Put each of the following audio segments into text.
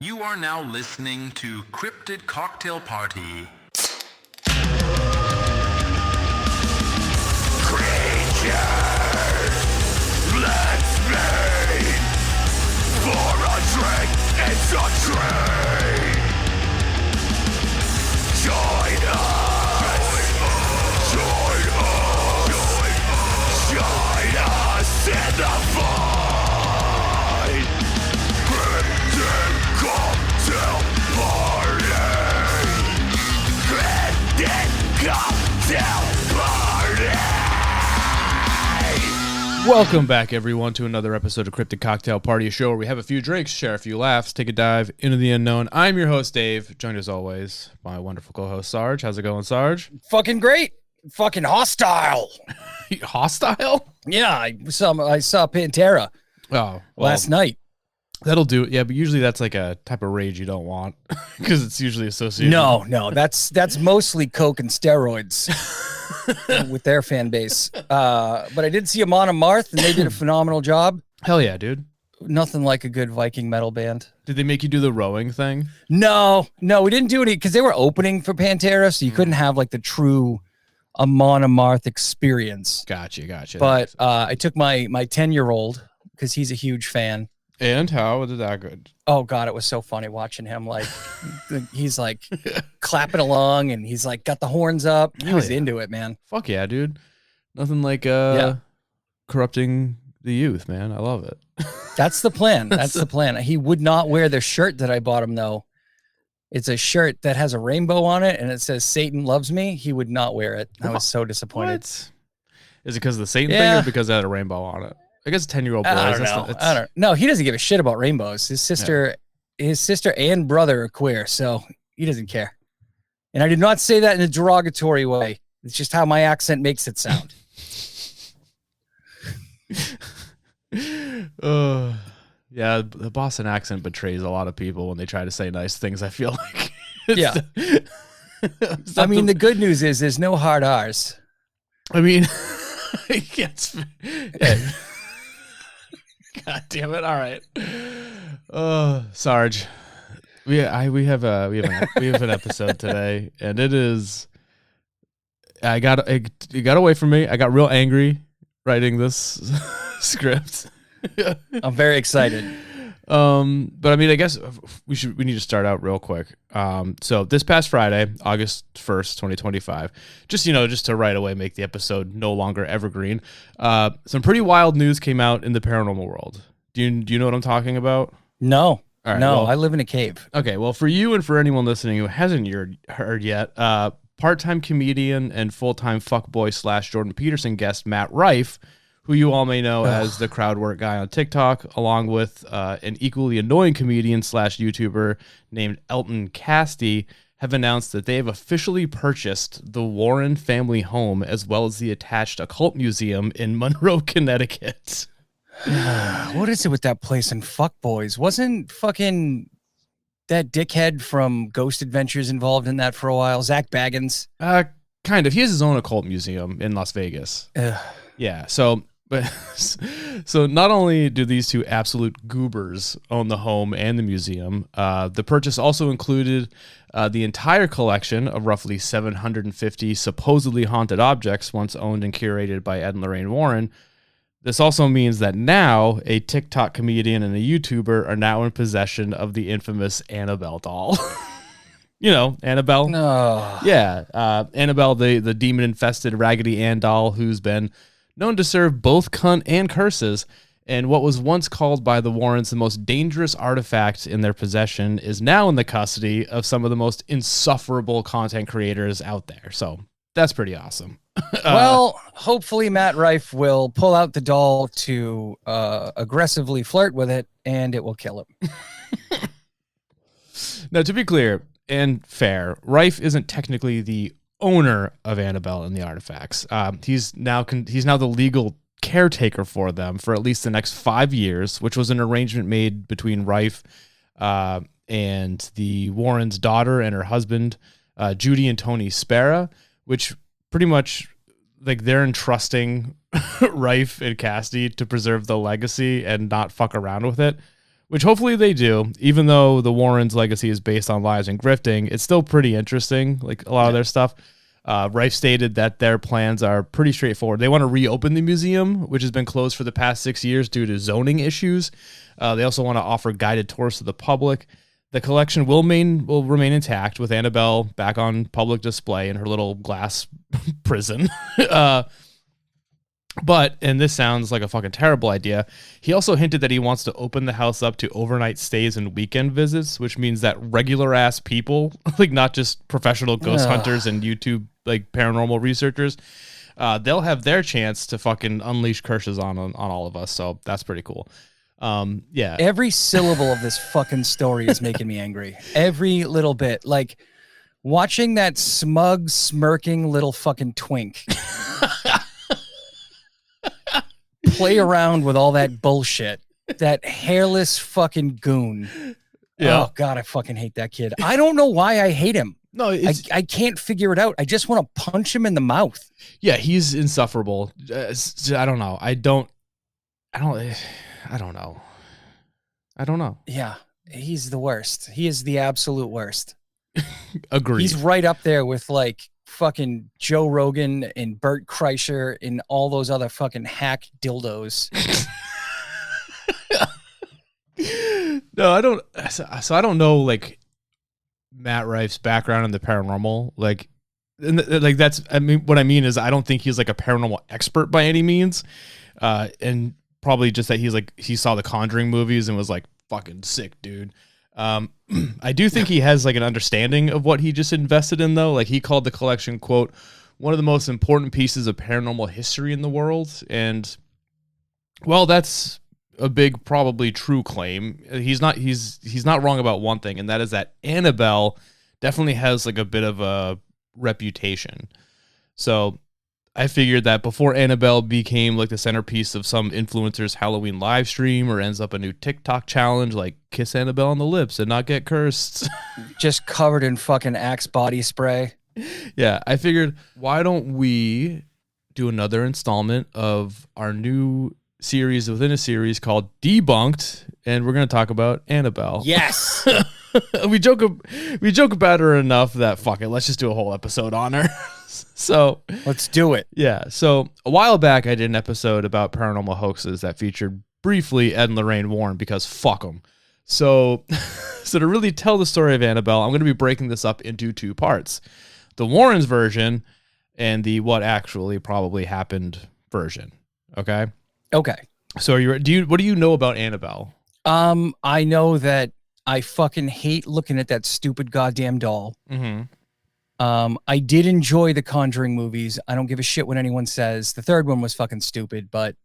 You are now listening to Cryptid Cocktail Party. Creatures, let's meet for a drink. It's a treat. Join us in the fight. Cryptid Cocktail Party. Cryptid Cocktail Party. Welcome back, everyone, to another episode of Cryptid Cocktail Party, a show where we have a few drinks, share a few laughs, take a dive into the unknown. I'm your host, Dave, joined as always by my wonderful co-host, Sarge. How's it going, Sarge? Fucking great. Fucking hostile. Hostile? Yeah, I saw Pantera last night. That'll do it. Yeah, but usually that's like a type of rage you don't want because it's usually associated. No, that's mostly coke and steroids with their fan base. But I did see Amon Amarth, and they did a phenomenal job. Hell yeah, dude. Nothing like a good Viking metal band. Did they make you do the rowing thing? No, we didn't do any because they were opening for Pantera, so you couldn't have like the true Amon Amarth experience. Gotcha. But I took my 10-year-old because he's a huge fan. And how did that go? Oh God, it was so funny watching him. Like he's like clapping along, and he's like got the horns up. He was into it, man. Fuck yeah, dude. Nothing like corrupting the youth, man. I love it. That's the plan. That's the plan. He would not wear the shirt that I bought him, though. It's a shirt that has a rainbow on it, and it says "Satan loves me." He would not wear it. I was so disappointed. What? Is it because of the Satan thing, or because it had a rainbow on it? I guess 10-year-old boys. I don't know. No, he doesn't give a shit about rainbows. His sister and brother are queer, so he doesn't care. And I did not say that in a derogatory way. It's just how my accent makes it sound. Yeah, the Boston accent betrays a lot of people when they try to say nice things, I feel like. Yeah. I mean, the good news is there's no hard R's. I mean, God damn it! All right, Sarge, we have an episode today, and it is. It got away from me. I got real angry writing this script. I'm very excited. But I mean, I guess we need to start out real quick. So this past Friday, August 1st, 2025, just to right away make the episode no longer evergreen. Some pretty wild news came out in the paranormal world. Do you know what I'm talking about? No. All right, no, well, I live in a cave. Okay, well, for you and for anyone listening who hasn't heard yet, part-time comedian and full-time fuckboy / Jordan Peterson guest Matt Rife, who you all may know as the crowd work guy on TikTok, along with an equally annoying comedian / YouTuber named Elton Casty, have announced that they have officially purchased the Warren family home as well as the attached occult museum in Monroe, Connecticut. What is it with that place and fuckboys? Wasn't fucking that dickhead from Ghost Adventures involved in that for a while? Zach Baggins? Kind of. He has his own occult museum in Las Vegas. Yeah, so not only do these two absolute goobers own the home and the museum, the purchase also included the entire collection of roughly 750 supposedly haunted objects once owned and curated by Ed and Lorraine Warren. This also means that now a TikTok comedian and a YouTuber are now in possession of the infamous Annabelle doll. You know, Annabelle. No. Yeah, Annabelle, the demon-infested Raggedy Ann doll who's been known to serve both cunt and curses, and what was once called by the Warrens the most dangerous artifact in their possession is now in the custody of some of the most insufferable content creators out there. So that's pretty awesome. Well, hopefully Matt Rife will pull out the doll to aggressively flirt with it, and it will kill him. Now, to be clear and fair, Rife isn't technically the owner of Annabelle and the artifacts. He's now the legal caretaker for them for at least the next 5 years, which was an arrangement made between Rife and the Warrens' daughter and her husband, Judy and Tony Spera, which pretty much like they're entrusting Rife and Cassidy to preserve the legacy and not fuck around with it. which hopefully they do. Even though the Warrens' legacy is based on lies and grifting, it's still pretty interesting, like a lot of their stuff. Rife stated that their plans are pretty straightforward. They want to reopen the museum, which has been closed for the past 6 years due to zoning issues. They also want to offer guided tours to the public. The collection will remain intact, with Annabelle back on public display in her little glass prison. But, and this sounds like a fucking terrible idea, he also hinted that he wants to open the house up to overnight stays and weekend visits, which means that regular ass people, like not just professional ghost hunters and YouTube like paranormal researchers, they'll have their chance to fucking unleash curses on all of us. So that's pretty cool. Yeah. Every syllable of this fucking story is making me angry. Every little bit. Like watching that smug, smirking little fucking twink play around with all that bullshit. That hairless fucking goon. Yeah. Oh God, I fucking hate that kid. I don't know why I hate him. No, I can't figure it out. I just want to punch him in the mouth. Yeah, he's insufferable. I don't know. I don't know. Yeah, he's the worst. He is the absolute worst. Agreed. He's right up there with like fucking Joe Rogan and Bert Kreischer and all those other fucking hack dildos. No, I don't. So I don't know like Matt Rife's background in the paranormal. Like that's. I mean, what I mean is I don't think he's like a paranormal expert by any means, and probably just that he saw the Conjuring movies and was like fucking sick, dude. I do think he has like an understanding of what he just invested in though. Like he called the collection, quote, one of the most important pieces of paranormal history in the world. And well, that's a big, probably true claim. He's not wrong about one thing. And that is that Annabelle definitely has like a bit of a reputation. So I figured that before Annabelle became like the centerpiece of some influencer's Halloween live stream or ends up a new TikTok challenge, like kiss Annabelle on the lips and not get cursed. Just covered in fucking Axe body spray. Yeah, I figured, why don't we do another installment of our new series within a series called Debunked, and we're going to talk about Annabelle. Yes. we joke about her enough that fuck it, let's just do a whole episode on her. So let's do it. Yeah. So a while back, I did an episode about paranormal hoaxes that featured briefly Ed and Lorraine Warren because fuck them. So to really tell the story of Annabelle, I'm going to be breaking this up into two parts: the Warrens version and the what actually probably happened version. Okay. Okay. So what do you know about Annabelle? I know that I fucking hate looking at that stupid goddamn doll. Mm-hmm. I did enjoy the Conjuring movies. I don't give a shit what anyone says. The third one was fucking stupid, but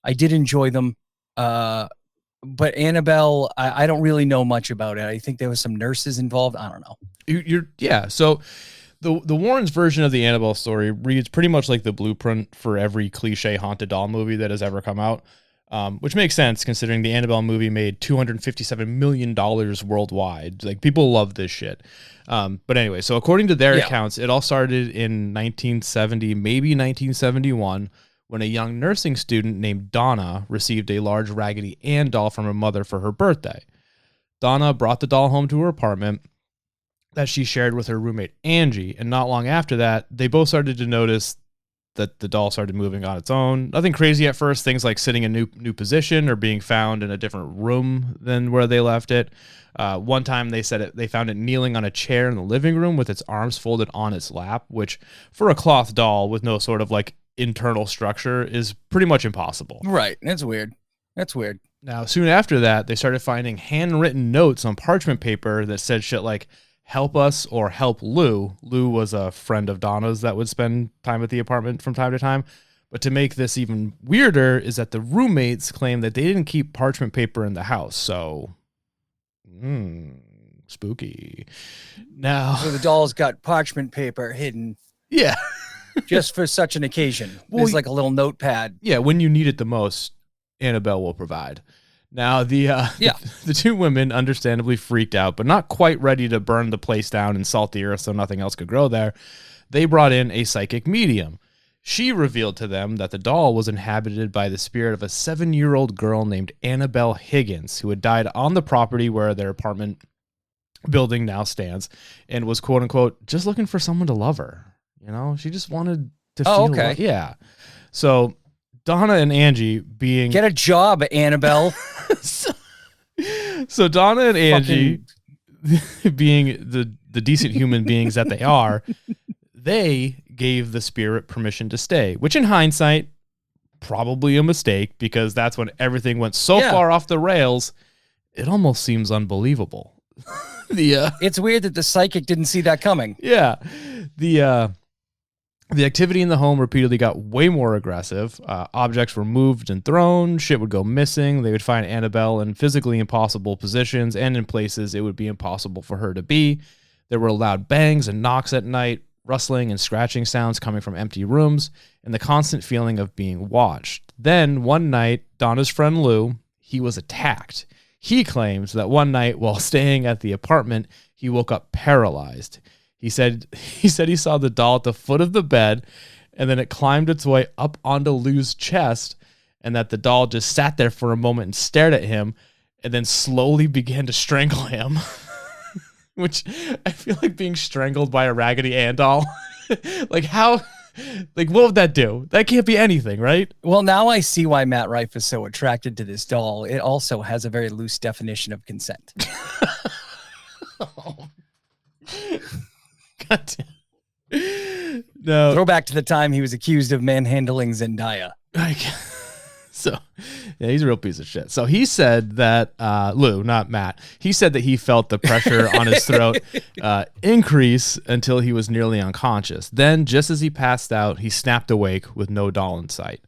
I did enjoy them. But Annabelle, I don't really know much about it. I think there was some nurses involved. I don't know. Yeah. So the Warrens version of the Annabelle story reads pretty much like the blueprint for every cliche haunted doll movie that has ever come out. Which makes sense considering the Annabelle movie made $257 million worldwide. Like people love this shit. But anyway, so according to their accounts, it all started in 1970, maybe 1971, when a young nursing student named Donna received a large Raggedy Ann doll from her mother for her birthday. Donna brought the doll home to her apartment that she shared with her roommate Angie, and not long after that, they both started to notice that the doll started moving on its own. Nothing crazy at first, things like sitting in a new position or being found in a different room than where they left it. One time they said they found it kneeling on a chair in the living room with its arms folded on its lap, which for a cloth doll with no sort of like internal structure is pretty much impossible. Right. That's weird. Now, soon after that, they started finding handwritten notes on parchment paper that said shit like, help us or help Lou. Lou was a friend of Donna's that would spend time at the apartment from time to time. But to make this even weirder is that the roommates claimed that they didn't keep parchment paper in the house. So, spooky. Now, so the doll's got parchment paper hidden. Yeah. Just for such an occasion. There's like a little notepad. Yeah, when you need it the most, Annabelle will provide. Now, the two women understandably freaked out, but not quite ready to burn the place down and salt the earth so nothing else could grow there. They brought in a psychic medium. She revealed to them that the doll was inhabited by the spirit of a 7-year-old girl named Annabelle Higgins, who had died on the property where their apartment building now stands, and was, quote unquote, just looking for someone to love her. You know, she just wanted to feel okay. yeah. So Donna and Angie being... Get a job, Annabelle. so Donna and Angie, being the decent human beings that they are, they gave the spirit permission to stay, which in hindsight, probably a mistake, because that's when everything went so far off the rails, it almost seems unbelievable. It's weird that the psychic didn't see that coming. Yeah. The activity in the home repeatedly got way more aggressive. Objects were moved and thrown. Shit would go missing. They would find Annabelle in physically impossible positions and in places it would be impossible for her to be. There were loud bangs and knocks at night, rustling and scratching sounds coming from empty rooms, and the constant feeling of being watched. Then, one night, Donna's friend Lou, he was attacked. He claims that one night while staying at the apartment, he woke up paralyzed. He said he saw the doll at the foot of the bed, and then it climbed its way up onto Lou's chest, and that the doll just sat there for a moment and stared at him, and then slowly began to strangle him. Which I feel like being strangled by a Raggedy Ann doll. Like how, like what would that do? That can't be anything, right? Well, now I see why Matt Rife is so attracted to this doll. It also has a very loose definition of consent. Oh. God damn. No. Throwback to the time he was accused of manhandling Zendaya. So, yeah, he's a real piece of shit. So he said that, Lou, not Matt, he said that he felt the pressure on his throat increase until he was nearly unconscious. Then, just as he passed out, he snapped awake with no doll in sight.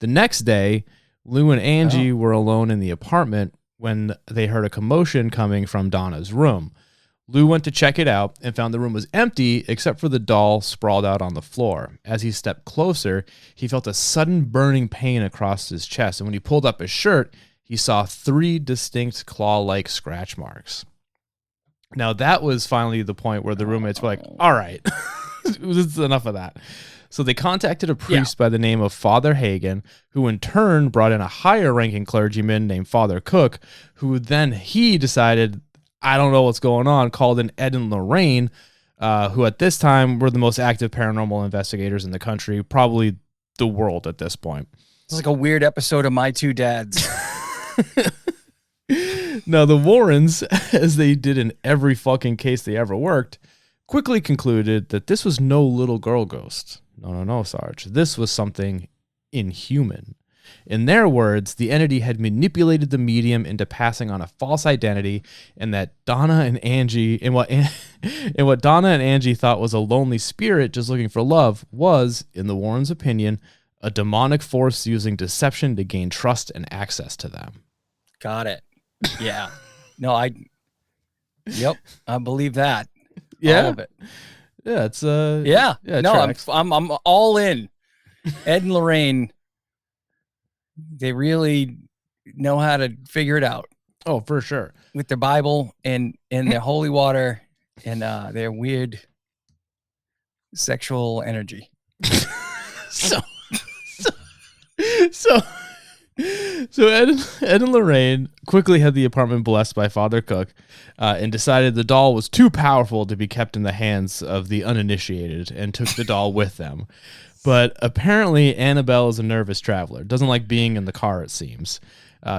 The next day, Lou and Angie were alone in the apartment when they heard a commotion coming from Donna's room. Lou went to check it out and found the room was empty except for the doll sprawled out on the floor. As he stepped closer, he felt a sudden burning pain across his chest, and when he pulled up his shirt, he saw 3 distinct claw-like scratch marks. Now, that was finally the point where the roommates were like, all right, this is enough of that. So they contacted a priest by the name of Father Hagen, who in turn brought in a higher-ranking clergyman named Father Cook, who then he decided, I don't know what's going on, called in Ed and Lorraine, who at this time were the most active paranormal investigators in the country, probably the world at this point. It's like a weird episode of My Two Dads. Now, the Warrens, as they did in every fucking case they ever worked, quickly concluded that this was no little girl ghost. No, Sarge. This was something inhuman. In their words, the entity had manipulated the medium into passing on a false identity, and that Donna and Angie, and what Donna and Angie thought was a lonely spirit just looking for love, was, in the Warrens' opinion, a demonic force using deception to gain trust and access to them. Got it. Yeah. No, I believe that. Yeah. All of it. Yeah, it's yeah. No, I'm all in. Ed and Lorraine, they really know how to figure it out. Oh, for sure. With their Bible and their holy water and their weird sexual energy. So Ed and Lorraine quickly had the apartment blessed by Father Cook and decided the doll was too powerful to be kept in the hands of the uninitiated and took the doll with them. But apparently Annabelle is a nervous traveler, doesn't like being in the car, it seems,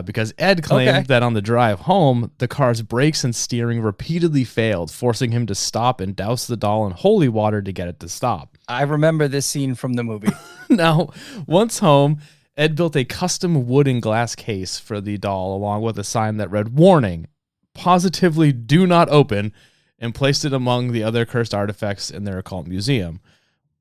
because Ed claimed that on the drive home, the car's brakes and steering repeatedly failed, forcing him to stop and douse the doll in holy water to get it to stop. I remember this scene from the movie. Now, once home, Ed built a custom wood and glass case for the doll along with a sign that read, "Warning, positively do not open," and placed it among the other cursed artifacts in their occult museum.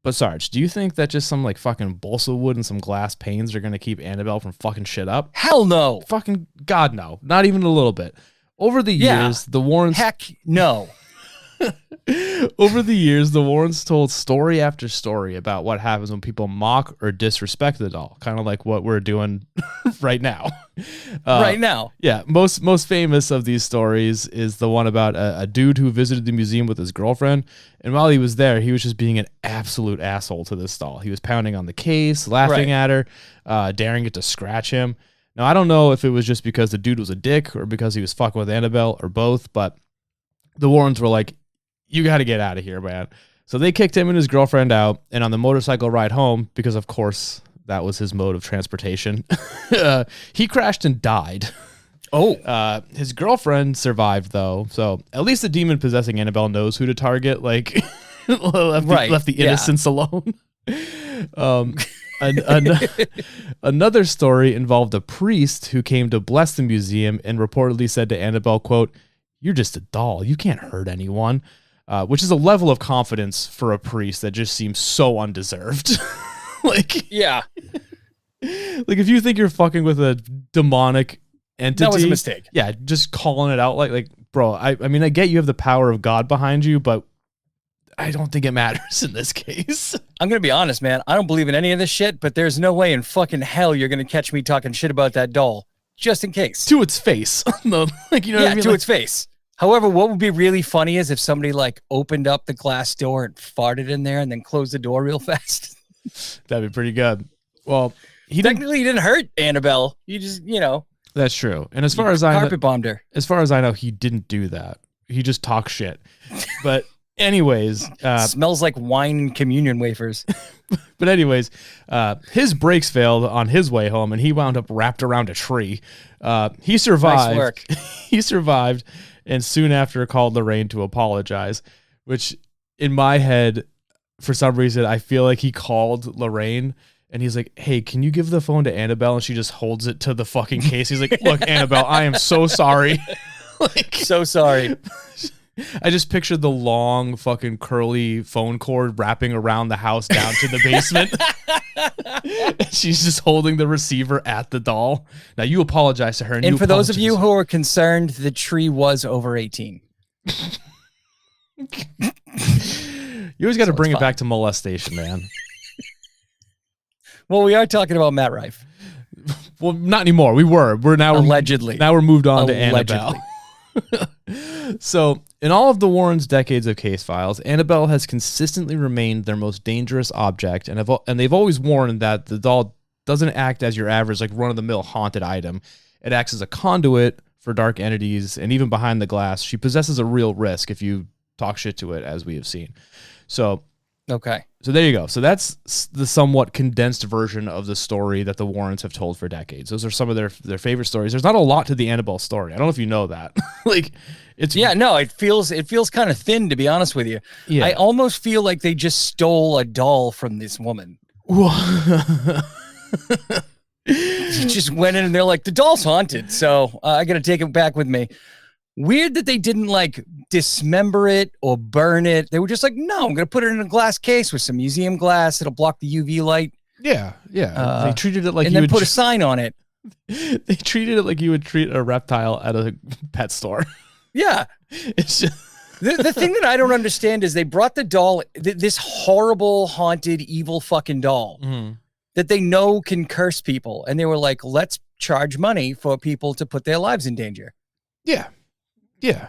But Sarge, do you think that just some like fucking balsa wood and some glass panes are going to keep Annabelle from fucking shit up? Hell no. Fucking God, no. Not even a little bit. Over the years, the Warrens... Heck no. Over the years, the Warrens told story after story about what happens when people mock or disrespect the doll, kind of like what we're doing right now. Right now. Yeah, most famous of these stories is the one about a dude who visited the museum with his girlfriend, and while he was there, he was just being an absolute asshole to this doll. He was pounding on the case, laughing at her, daring it to scratch him. Now, I don't know if it was just because the dude was a dick or because he was fucking with Annabelle or both, but the Warrens were like, you got to get out of here, man. So they kicked him and his girlfriend out, and on the motorcycle ride home, because of course that was his mode of transportation, he crashed and died. Oh. His girlfriend survived, though, so at least the demon possessing Annabelle knows who to target, like, left the innocents alone. Another story involved a priest who came to bless the museum and reportedly said to Annabelle, quote, "You're just a doll. You can't hurt anyone." Which is a level of confidence for a priest that just seems so undeserved. Like, yeah. Like, if you think you're fucking with a demonic entity, that was a mistake. Yeah, just calling it out like, bro, I mean, I get you have the power of God behind you, but I don't think it matters in this case. I'm going to be honest, man. I don't believe in any of this shit, but there's no way in fucking hell you're going to catch me talking shit about that doll, just in case. To its face. No, like, you know what I mean? To Like, its face. However, what would be really funny is if somebody like opened up the glass door and farted in there and then closed the door real fast. That'd be pretty good. Well, he didn't hurt Annabelle. You just, That's true. And as far as I carpet bombed her. As far as I know, he didn't do that. He just talked shit. But anyways, smells like wine and communion wafers. But anyways, his brakes failed on his way home, and he wound up wrapped around a tree. He survived. Nice work. He survived, and soon after called Lorraine to apologize. Which, in my head, for some reason, I feel like he called Lorraine, and he's like, "Hey, can you give the phone to Annabelle?" And she just holds it to the fucking case. He's like, "Look, Annabelle, I am so sorry." Like, so sorry. I just pictured the long fucking curly phone cord wrapping around the house down to the basement. She's just holding the receiver at the doll. Now you apologize to her. And for those of you who are concerned, the tree was over 18. You always got to bring it back to molestation, man. Well, we are talking about Matt Rife. Well, not anymore. We're now allegedly. Now we're moved on to Annabelle. So, in all of the Warrens' decades of case files, Annabelle has consistently remained their most dangerous object, and they've always warned that the doll doesn't act as your average, like, run-of-the-mill haunted item. It acts as a conduit for dark entities, and even behind the glass, she possesses a real risk if you talk shit to it, as we have seen. So, okay. So there you go. So that's the somewhat condensed version of the story that the Warrens have told for decades. Those are some of their favorite stories. There's not a lot to the Annabelle story. I don't know if you know that. Like, it's it feels kind of thin, to be honest with you. Yeah. I almost feel like they just stole a doll from this woman. She just went in and they're like, the doll's haunted, so I got to take it back with me. Weird that they didn't like dismember it or burn it. They were just like, no, I'm going to put it in a glass case with some museum glass. It'll block the UV light. Yeah. They treated it like and then put a sign on it. They treated it like you would treat a reptile at a pet store. Yeah. It's just the thing that I don't understand is they brought the doll, this horrible, haunted, evil fucking doll that they know can curse people. And they were like, let's charge money for people to put their lives in danger. Yeah. Yeah.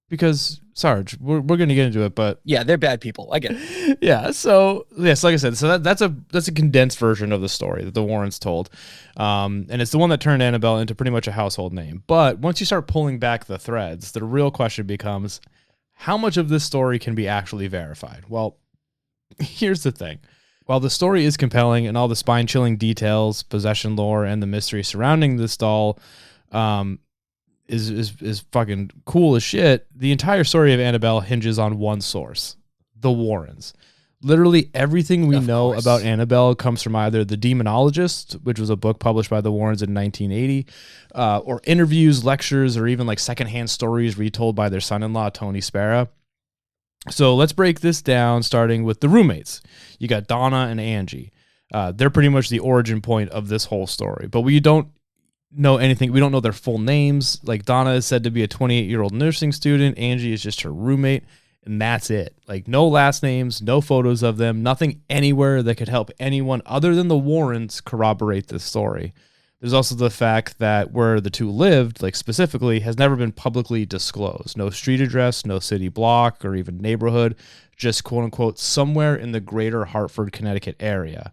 Because, Sarge, we're going to get into it, but... Yeah, they're bad people. I get it. Yeah, so, yes, like I said, so that's a condensed version of the story that the Warrens told. And it's the one that turned Annabelle into pretty much a household name. But once you start pulling back the threads, the real question becomes, how much of this story can be actually verified? Well, here's the thing. While the story is compelling and all the spine-chilling details, possession lore, and the mystery surrounding this doll... is fucking cool as shit, the entire story of Annabelle hinges on one source, the Warrens. Literally everything we know about Annabelle comes from either The Demonologist, which was a book published by the Warrens in 1980, or interviews, lectures, or even like secondhand stories retold by their son-in-law, Tony Spera. So let's break this down, starting with the roommates. You got Donna and Angie. They're pretty much the origin point of this whole story, but we don't know anything. We don't know their full names. Like, Donna is said to be a 28-year-old nursing student. Angie is just her roommate. And that's it. Like, no last names, no photos of them, nothing anywhere that could help anyone other than the Warrens corroborate this story. There's also the fact that where the two lived, like specifically, has never been publicly disclosed. No street address, no city block, or even neighborhood, just quote unquote somewhere in the greater Hartford, Connecticut area.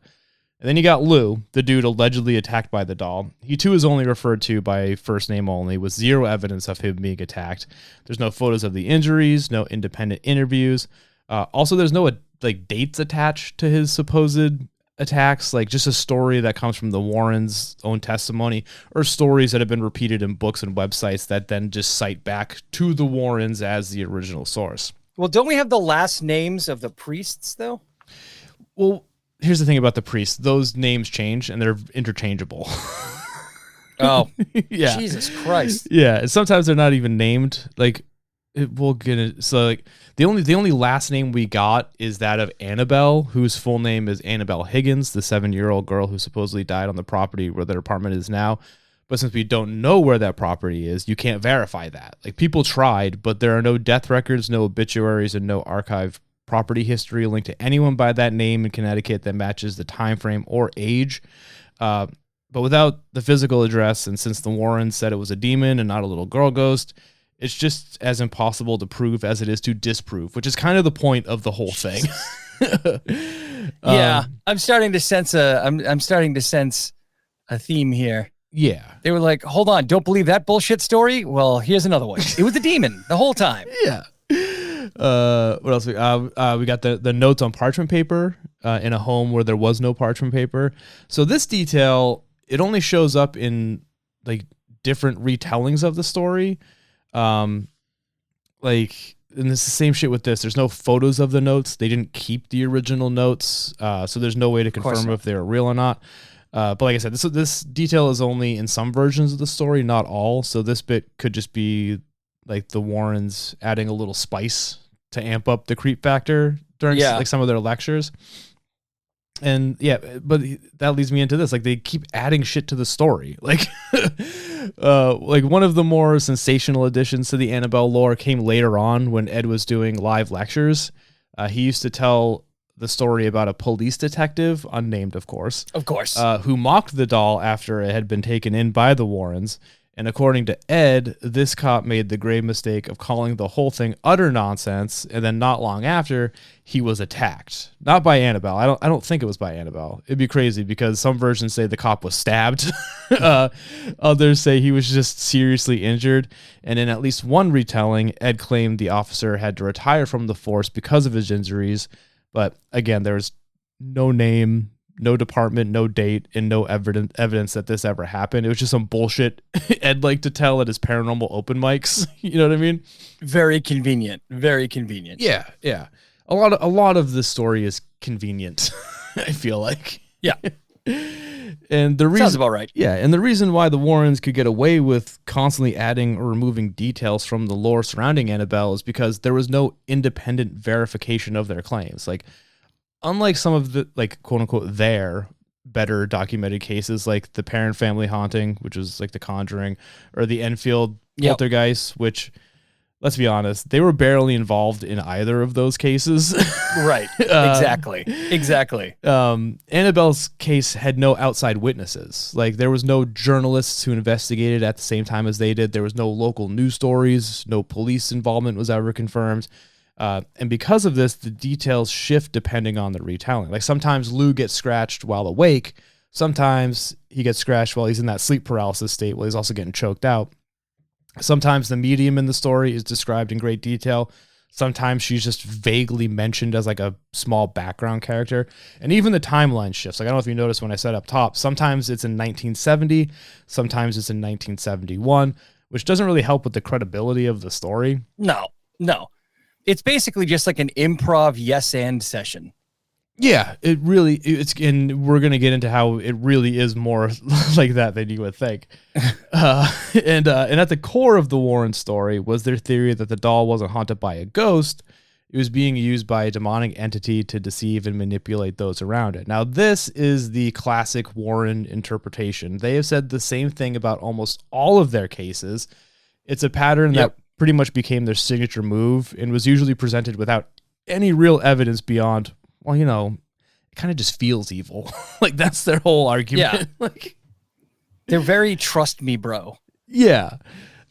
And then you got Lou, the dude allegedly attacked by the doll. He too is only referred to by first name only, with zero evidence of him being attacked. There's no photos of the injuries, no independent interviews. Also, there's no like dates attached to his supposed attacks, like just a story that comes from the Warrens' own testimony, or stories that have been repeated in books and websites that then just cite back to the Warrens as the original source. Well, don't we have the last names of the priests, though? Well, here's the thing about the priests. Those names change, and they're interchangeable. Oh, yeah. Jesus Christ. Yeah, and sometimes they're not even named. Like, we'll get it. So, like, the only last name we got is that of Annabelle, whose full name is Annabelle Higgins, the 7-year-old girl who supposedly died on the property where their apartment is now. But since we don't know where that property is, you can't verify that. Like, people tried, but there are no death records, no obituaries, and no archive property history linked to anyone by that name in Connecticut that matches the time frame or age. But without the physical address, and since the Warrens said it was a demon and not a little girl ghost, it's just as impossible to prove as it is to disprove, which is kind of the point of the whole thing. Yeah, I'm starting to sense I'm starting to sense a theme here. Yeah. They were like, hold on, don't believe that bullshit story? Well, here's another one. It was a demon the whole time. Yeah. What else? We got the notes on parchment paper in a home where there was no parchment paper. So this detail, it only shows up in like different retellings of the story. Like, and it's the same shit with this. There's no photos of the notes. They didn't keep the original notes. So there's no way to confirm if they were real or not. But like I said, this detail is only in some versions of the story, not all. So this bit could just be like the Warrens adding a little spice to amp up the creep factor during like some of their lectures. And yeah, but that leads me into this. Like, they keep adding shit to the story. Like, like one of the more sensational additions to the Annabelle lore came later on when Ed was doing live lectures. He used to tell the story about a police detective, unnamed, of course, who mocked the doll after it had been taken in by the Warrens. And according to Ed, this cop made the grave mistake of calling the whole thing utter nonsense, and then not long after, he was attacked. Not by Annabelle. I don't think it was by Annabelle. It'd be crazy because some versions say the cop was stabbed. Others say he was just seriously injured. And in at least one retelling, Ed claimed the officer had to retire from the force because of his injuries. But again, there's no name, no department, no date, and no evidence that this ever happened. It was just some bullshit Ed liked to tell at his paranormal open mics. You know what I mean? Very convenient. Very convenient. Yeah, yeah. A lot of this story is convenient. I feel like. Yeah. And the reason, sounds about right. Yeah, and the reason why the Warrens could get away with constantly adding or removing details from the lore surrounding Annabelle is because there was no independent verification of their claims. Like, unlike some of the, like, quote unquote, their better documented cases, like the Parent Family Haunting, which was like the Conjuring, or the Enfield Poltergeist, which, let's be honest, they were barely involved in either of those cases. Right. Exactly. Annabelle's case had no outside witnesses. Like, there was no journalists who investigated at the same time as they did. There was no local news stories. No police involvement was ever confirmed. And because of this, the details shift depending on the retelling. Like, sometimes Lou gets scratched while awake. Sometimes he gets scratched while he's in that sleep paralysis state while he's also getting choked out. Sometimes the medium in the story is described in great detail. Sometimes she's just vaguely mentioned as like a small background character. And even the timeline shifts. Like, I don't know if you noticed when I said up top, sometimes it's in 1970, sometimes it's in 1971, which doesn't really help with the credibility of the story. No. It's basically just like an improv yes and session. Yeah, and we're going to get into how it really is more like that than you would think. And at the core of the Warren story was their theory that the doll wasn't haunted by a ghost. It was being used by a demonic entity to deceive and manipulate those around it. Now, this is the classic Warren interpretation. They have said the same thing about almost all of their cases. It's a pattern that pretty much became their signature move and was usually presented without any real evidence beyond, well, you know, it kind of just feels evil. Like that's their whole argument. Yeah. Like they're very trust me, bro. Yeah.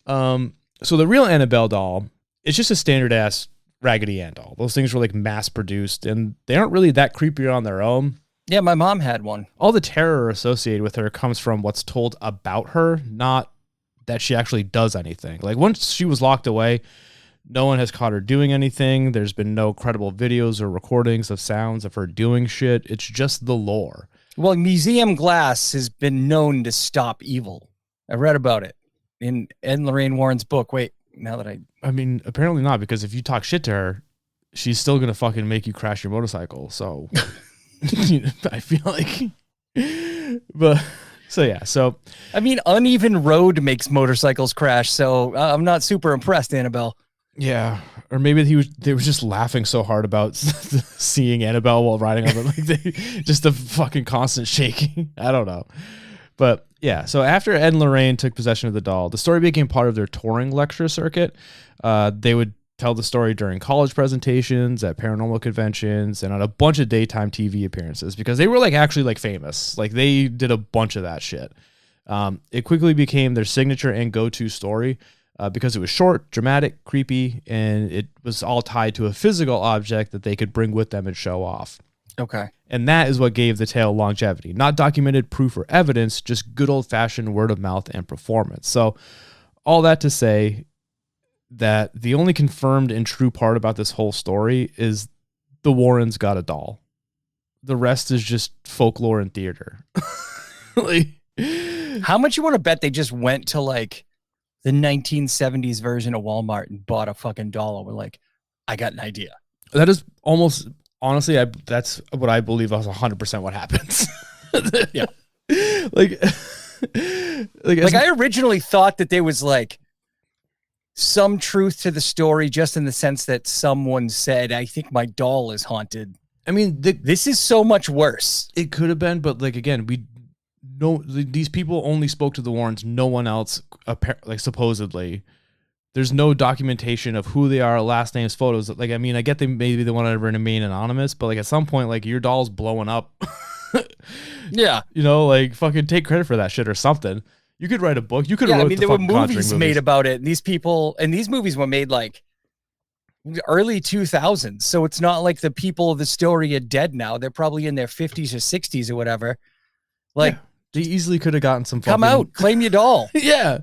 So the real Annabelle doll, it's just a standard ass Raggedy Ann doll. Those things were like mass produced and they aren't really that creepy on their own. Yeah, my mom had one. All the terror associated with her comes from what's told about her, not that she actually does anything. Like once she was locked away, no one has caught her doing anything. There's been no credible videos or recordings of sounds of her doing shit. It's just the lore. Well, museum glass has been known to stop evil. I read about it in Ed and Lorraine Warren's book. Wait, now that I mean, apparently not, because if you talk shit to her, she's still going to fucking make you crash your motorcycle. So I feel like, but so yeah, so I mean, uneven road makes motorcycles crash. So I'm not super impressed, Annabelle. Yeah, or maybe they were just laughing so hard about seeing Annabelle while riding on it, like just the fucking constant shaking. I don't know, but yeah. So after Ed and Lorraine took possession of the doll, the story became part of their touring lecture circuit. They would tell the story during college presentations, at paranormal conventions, and on a bunch of daytime TV appearances because they were like actually like famous. Like they did a bunch of that shit. It quickly became their signature and go-to story. Because it was short, dramatic, creepy, and it was all tied to a physical object that they could bring with them and show off. Okay. And that is what gave the tale longevity. Not documented proof or evidence, just good old-fashioned word of mouth and performance. So all that to say that the only confirmed and true part about this whole story is the Warrens got a doll. The rest is just folklore and theater. Like, how much you want to bet they just went to like the 1970s version of Walmart and bought a fucking doll and were like, I got an idea. That is almost, honestly, that's what I believe is 100% what happens. Yeah. Like I originally thought that there was like some truth to the story just in the sense that someone said, I think my doll is haunted. I mean, this is so much worse. It could have been, but like, again, these people only spoke to the Warrens. No one else, like supposedly, there's no documentation of who they are, last names, photos. Like, I mean, I get maybe they want to remain anonymous, but like at some point, like your doll's blowing up. Yeah, you know, like fucking take credit for that shit or something. You could write a book. You could. Yeah, I mean, there were movies made about it, and these movies were made like early 2000s. So it's not like the people of the story are dead now. They're probably in their 50s or 60s or whatever. Like. Yeah. They easily could have gotten some fucking... Come out, claim your doll. Yeah.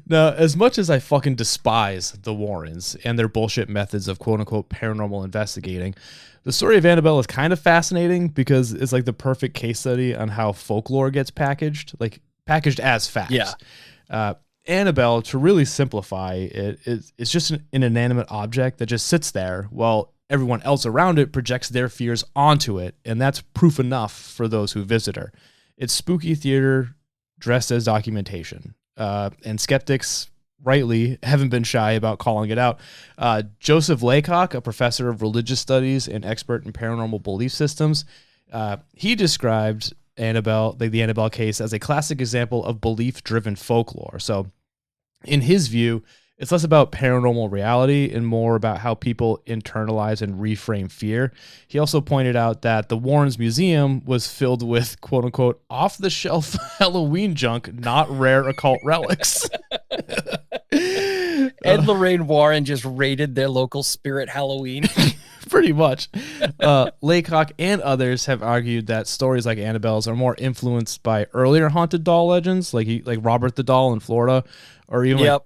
Now, as much as I fucking despise the Warrens and their bullshit methods of quote-unquote paranormal investigating, the story of Annabelle is kind of fascinating because it's like the perfect case study on how folklore gets packaged as fact. Yeah. Annabelle, to really simplify it, it's just an inanimate object that just sits there while everyone else around it projects their fears onto it, and that's proof enough for those who visit her. It's spooky theater dressed as documentation. And skeptics, rightly, haven't been shy about calling it out. Joseph Laycock, a professor of religious studies and expert in paranormal belief systems, he described Annabelle, the Annabelle case, as a classic example of belief-driven folklore. So in his view, it's less about paranormal reality and more about how people internalize and reframe fear. He also pointed out that the Warrens Museum was filled with quote-unquote off-the-shelf Halloween junk, not rare occult relics. Ed Lorraine Warren just raided their local spirit Halloween. Pretty much. Laycock and others have argued that stories like Annabelle's are more influenced by earlier haunted doll legends, like Robert the Doll in Florida, or even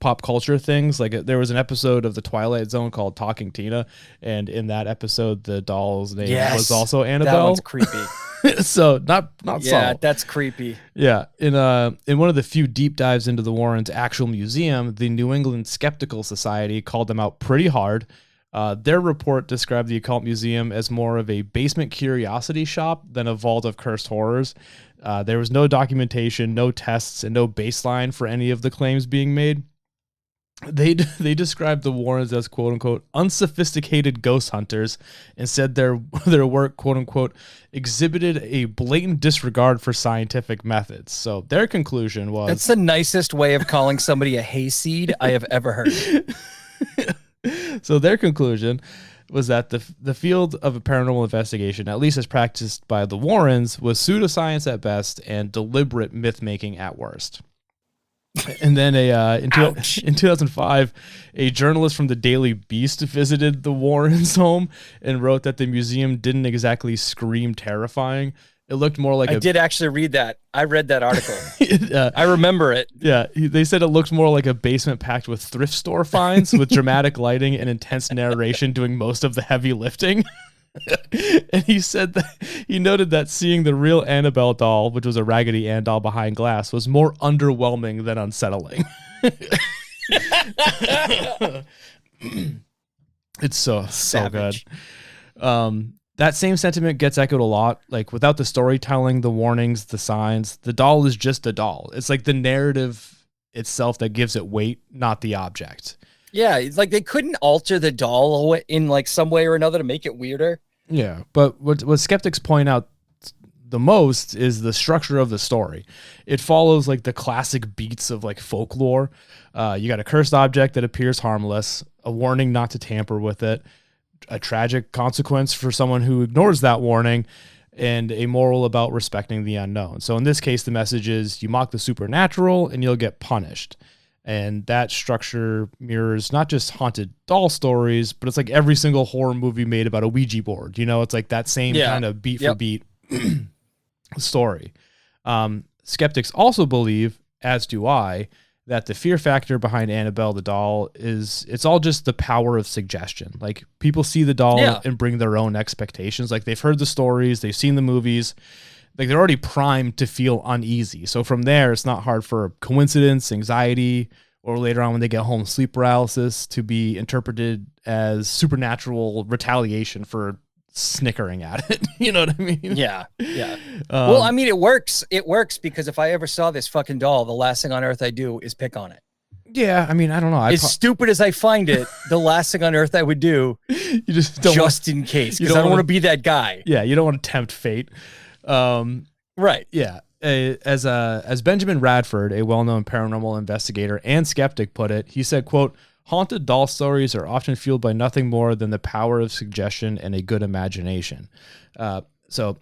pop culture things. Like there was an episode of The Twilight Zone called Talking Tina, and in that episode, the doll's name was also Annabelle. That one's creepy. So not yeah, subtle. That's creepy. Yeah, in one of the few deep dives into the Warrens' actual museum, the New England Skeptical Society called them out pretty hard. Their report described the occult museum as more of a basement curiosity shop than a vault of cursed horrors. There was no documentation, no tests, and no baseline for any of the claims being made. They described the Warrens as quote unquote unsophisticated ghost hunters and said their work quote unquote exhibited a blatant disregard for scientific methods. So their conclusion was that's the nicest way of calling somebody a hayseed I have ever heard. So their conclusion was that the field of paranormal investigation, at least as practiced by the Warrens, was pseudoscience at best and deliberate myth making at worst. And then in 2005, a journalist from the Daily Beast visited the Warrens' home and wrote that the museum didn't exactly scream terrifying. It looked more like I did actually read that. I read that article. I remember it. Yeah, they said it looked more like a basement packed with thrift store finds with dramatic lighting and intense narration doing most of the heavy lifting. And he said that he noted that seeing the real Annabelle doll, which was a Raggedy Ann doll behind glass, was more underwhelming than unsettling. It's so good. That same sentiment gets echoed a lot. Like without the storytelling, the warnings, the signs, the doll is just a doll. It's like the narrative itself that gives it weight, not the object. Yeah, it's like they couldn't alter the doll in like some way or another to make it weirder. Yeah, but what skeptics point out the most is the structure of the story. It follows like the classic beats of like folklore. You got a cursed object that appears harmless, a warning not to tamper with it, a tragic consequence for someone who ignores that warning, and a moral about respecting the unknown. So in this case, the message is you mock the supernatural and you'll get punished. And that structure mirrors not just haunted doll stories, but it's like every single horror movie made about a Ouija board. You know, it's like that same kind of beat for beat story. Skeptics also believe, as do I, that the fear factor behind Annabelle the doll it's all just the power of suggestion. Like people see the doll and bring their own expectations. Like they've heard the stories, they've seen the movies. Like they're already primed to feel uneasy. So from there, it's not hard for coincidence, anxiety, or later on when they get home, sleep paralysis to be interpreted as supernatural retaliation for snickering at it. You know what I mean? Yeah. Yeah. Well, I mean, it works. It works because if I ever saw this fucking doll, the last thing on earth I do is pick on it. Yeah. I mean, I don't know. As stupid as I find it, the last thing on earth I would do you just don't in case, because I don't want to be that guy. Yeah. You don't want to tempt fate. Right. Yeah. As Benjamin Radford, a well-known paranormal investigator and skeptic, put it, he said, quote, haunted doll stories are often fueled by nothing more than the power of suggestion and a good imagination. So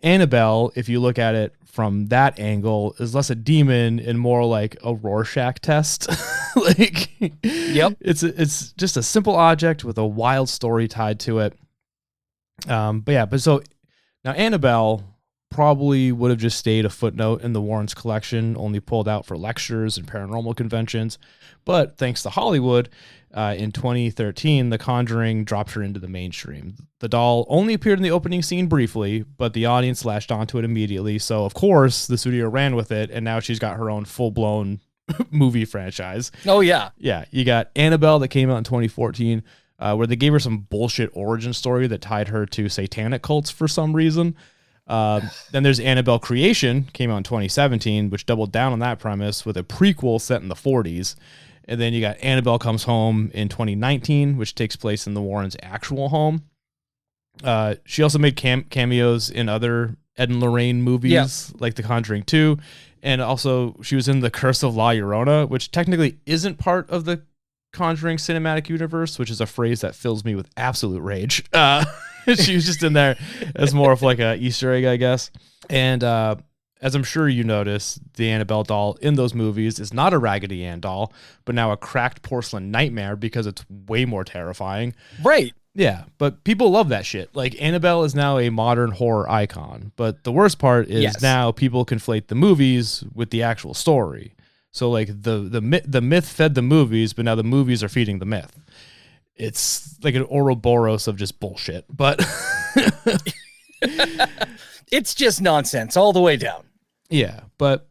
Annabelle, if you look at it from that angle, is less a demon and more like a Rorschach test. Like, yep. It's just a simple object with a wild story tied to it. So now Annabelle probably would have just stayed a footnote in the Warrens collection, only pulled out for lectures and paranormal conventions. But thanks to Hollywood, in 2013, The Conjuring dropped her into the mainstream. The doll only appeared in the opening scene briefly, but the audience latched onto it immediately. So, of course, the studio ran with it, and now she's got her own full-blown movie franchise. Oh, yeah. Yeah, you got Annabelle that came out in 2014, where they gave her some bullshit origin story that tied her to satanic cults for some reason. Then there's Annabelle Creation, came out in 2017, which doubled down on that premise with a prequel set in the 40s. And then you got Annabelle Comes Home in 2019, which takes place in the Warrens' actual home. She also made cameos in other Ed and Lorraine movies, like The Conjuring 2. And also she was in The Curse of La Llorona, which technically isn't part of the Conjuring cinematic universe, which is a phrase that fills me with absolute rage. She was just in there as more of like a Easter egg, I guess. And as I'm sure you notice, the Annabelle doll in those movies is not a Raggedy Ann doll, but now a cracked porcelain nightmare because it's way more terrifying. Right. Yeah, but people love that shit. Like Annabelle is now a modern horror icon. But the worst part is now people conflate the movies with the actual story. So like the myth fed the movies, but now the movies are feeding the myth. It's like an Ouroboros of just bullshit, but it's just nonsense all the way down. Yeah, but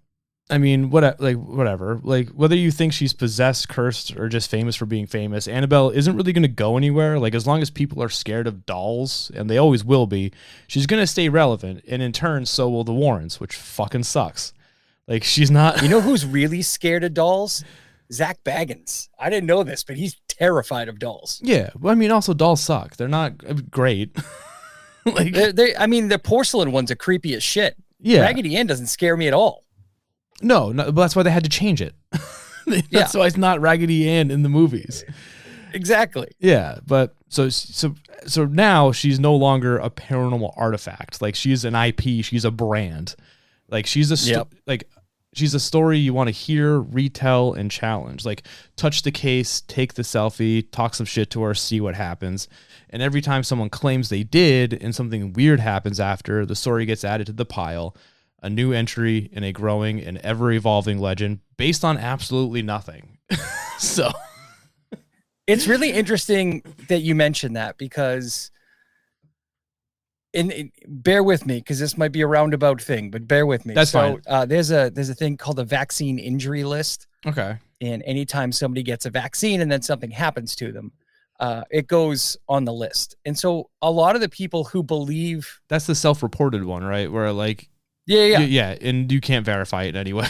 I mean, whatever. Like whether you think she's possessed, cursed, or just famous for being famous, Annabelle isn't really going to go anywhere. Like as long as people are scared of dolls, and they always will be, she's going to stay relevant, and in turn, so will the Warrens, which fucking sucks. Like she's not. You know who's really scared of dolls? Zach Baggins. I didn't know this, but he's terrified of dolls. Yeah. Well, I mean, also dolls suck. They're not great. Like, I mean, the porcelain ones are creepy as shit. Yeah. Raggedy Ann doesn't scare me at all. No, but that's why they had to change it. That's why it's not Raggedy Ann in the movies. Exactly. Yeah, but so now she's no longer a paranormal artifact. Like, she's an IP, she's a brand. Like, she's a she's a story you want to hear, retell, and challenge. Like, touch the case, take the selfie, talk some shit to her, see what happens. And every time someone claims they did and something weird happens after, the story gets added to the pile. A new entry in a growing and ever-evolving legend based on absolutely nothing. So it's really interesting that you mentioned that, because bear with me, because this might be a roundabout thing, but bear with me. That's fine. There's a thing called the vaccine injury list. Okay. And anytime somebody gets a vaccine and then something happens to them, it goes on the list. And so a lot of the people who believe, that's the self-reported one, right? Where like, yeah, and you can't verify it anyway.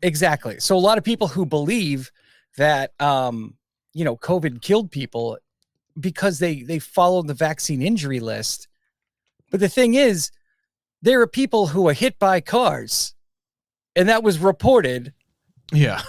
Exactly. So a lot of people who believe that, COVID killed people because they followed the vaccine injury list. But the thing is, there are people who are hit by cars, and that was reported. Yeah.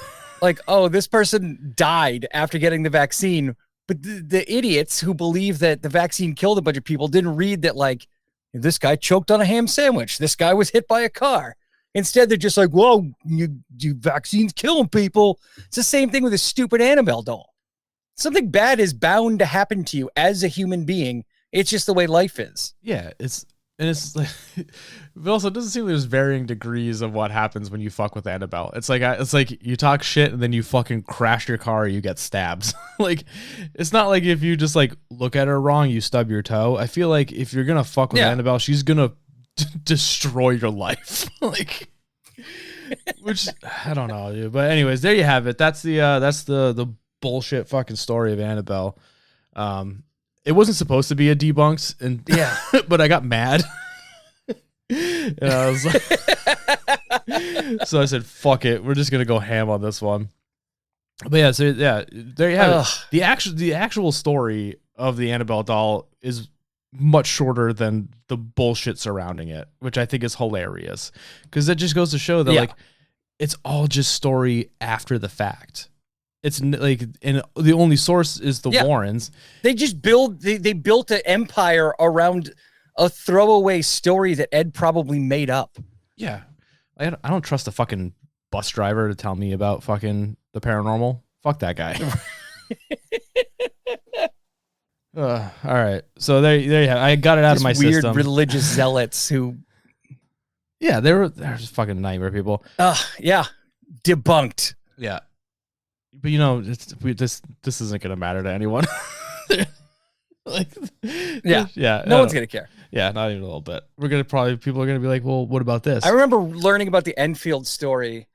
Like, oh, this person died after getting the vaccine. But the idiots who believe that the vaccine killed a bunch of people didn't read that, like, this guy choked on a ham sandwich. This guy was hit by a car. Instead, they're just like, whoa, you vaccines killing people. It's the same thing with a stupid Annabelle doll. Something bad is bound to happen to you as a human being. It's just the way life is. Yeah, it's like, but also it doesn't seem like there's varying degrees of what happens when you fuck with Annabelle. It's like you talk shit and then you fucking crash your car or you get stabbed. Like, it's not like if you just like look at her wrong, you stub your toe. I feel like if you're gonna fuck with Annabelle, she's gonna destroy your life. Like, which I don't know, dude. But anyways, there you have it. That's the bullshit fucking story of Annabelle. It wasn't supposed to be a debunked, and but I got mad. And I was like, so I said, fuck it, we're just gonna go ham on this one. But yeah, so yeah, there you have it. The actual story of the Annabelle doll is much shorter than the bullshit surrounding it, which I think is hilarious, because it just goes to show that like it's all just story after the fact. It's like, and the only source is the Warrens. They just they built an empire around a throwaway story that Ed probably made up. Yeah. I don't trust a fucking bus driver to tell me about fucking the paranormal. Fuck that guy. All right. So there you have it. I got it out of my weird system. Religious zealots who. Yeah, they're just fucking nightmare people. Yeah. Debunked. Yeah. But this isn't gonna matter to anyone. Like, no one's gonna care. Yeah, not even a little bit. People are gonna be like, well, what about this? I remember learning about the Enfield story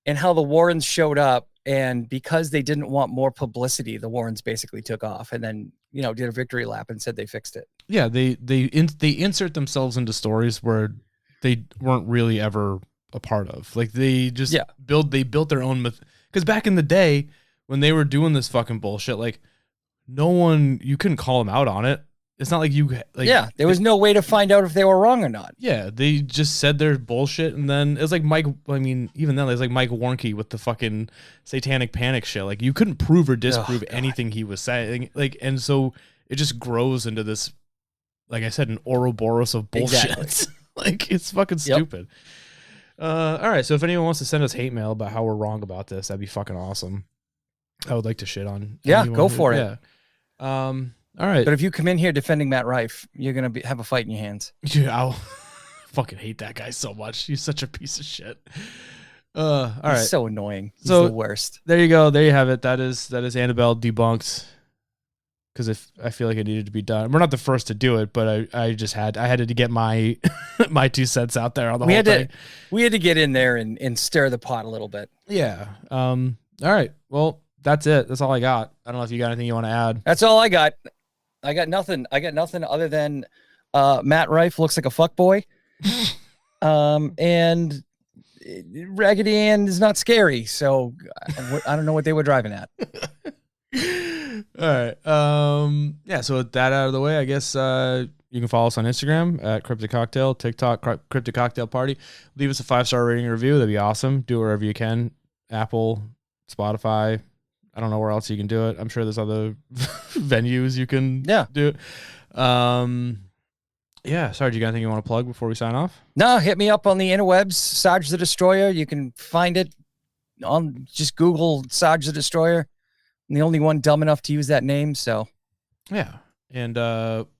and how the Warrens showed up, and because they didn't want more publicity, the Warrens basically took off and then did a victory lap and said they fixed it. Yeah, they insert themselves into stories where they weren't really ever a part of. Like, they just built their own myth. Because back in the day, when they were doing this fucking bullshit, like, you couldn't call them out on it. It's not like there was no way to find out if they were wrong or not. Yeah, they just said their bullshit, and then it's like even then, it's like Mike Warnke with the fucking satanic panic shit. Like, you couldn't prove or disprove anything he was saying. Like, and so it just grows into this, like I said, an Ouroboros of bullshit. Exactly. Like, it's fucking stupid. All right, so if anyone wants to send us hate mail about how we're wrong about this, that'd be fucking awesome. I would like to shit on. Yeah, go for it. Yeah. All right. But if you come in here defending Matt Rife, you're going to have a fight in your hands. Yeah, I'll fucking hate that guy so much. He's such a piece of shit. All right. He's so annoying. He's the worst. There you go. There you have it. That is Annabelle debunked. Because I feel like it needed to be done. We're not the first to do it, but I had to get my my 2 cents out there on the whole thing. We had to get in there and stir the pot a little bit. Yeah. All right. Well, that's it. That's all I got. I don't know if you got anything you want to add. That's all I got. I got nothing other than Matt Rife looks like a fuckboy. And Raggedy Ann is not scary, so I don't know what they were driving at. All right. Yeah, so with that out of the way, I guess you can follow us on Instagram at Cryptid Cocktail, TikTok, Cryptid Cocktail Party. Leave us a 5-star rating and review. That'd be awesome. Do it wherever you can. Apple, Spotify. I don't know where else you can do it. I'm sure there's other venues you can do it. Yeah, sorry, do you got anything you want to plug before we sign off? No, hit me up on the interwebs, Sarge the Destroyer. You can find it on, just Google Sarge the Destroyer. I'm the only one dumb enough to use that name, so. Yeah, and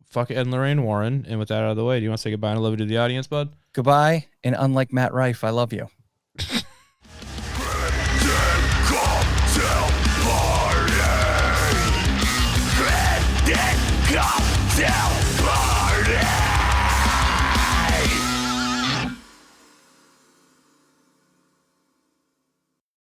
fuck Ed and Lorraine Warren. And with that out of the way, do you want to say goodbye and love you to the audience, bud? Goodbye, and unlike Matt Rife, I love you. Cocktail Party!